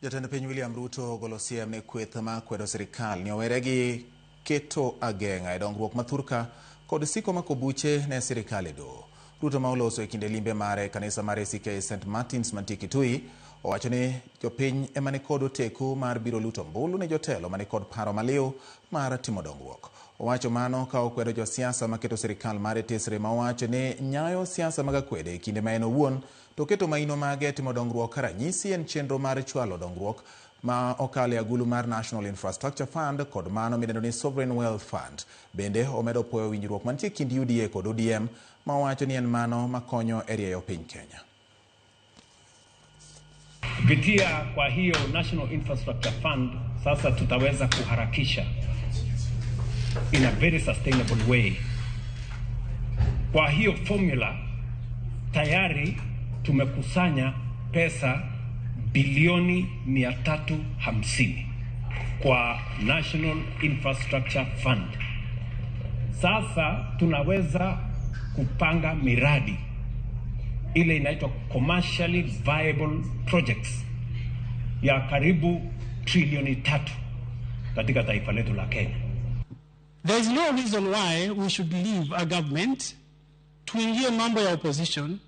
Jatend piny William Ruto golo siem ne kweth ma kwedo sirikal ni owere gi keto ageng'a e dongruok mathurka kod siko mako buche ne sirikal e doho. Ruto ma oloso e kinde limbe mare kanisa mar ACK St. Martins mantie Kitui owacho ni jopiny ema ni kod oteku mar biro luto ombulu ne jotelo mani kod paro maliw mar timo dongruok. Owacho mano ka okwedo josiasa maketo sirikal mare tesre ma owacho ni nyayo siasa mag akwede e kinde ma en owuon to keto maino mage timo dongruok ka ranyisi en chenro mar chwalo dongruok ma okale agulu mar National Infrastructure Fund kod mano midendo ni Sovereign Wealth Fund. Bende omedo puoyo winjruok mantie kind UDA kod ODM ma owacho ni en mano makonyo e rieyo piny Kenya. Kupitia kwa hiyo National Infrastructure Fund sasa tutaweza kuharakisha in a very sustainable way. Kwa hiyo formula tayari tumekusanya pesa bilioni 350 kwa National Infrastructure Fund. Sasa tunaweza kupanga miradi ile inaitwa commercially viable projects ya karibu trilioni 3 katika taifa letu la Kenya. There is no reason why we should leave a government tuingie mambo ya opposition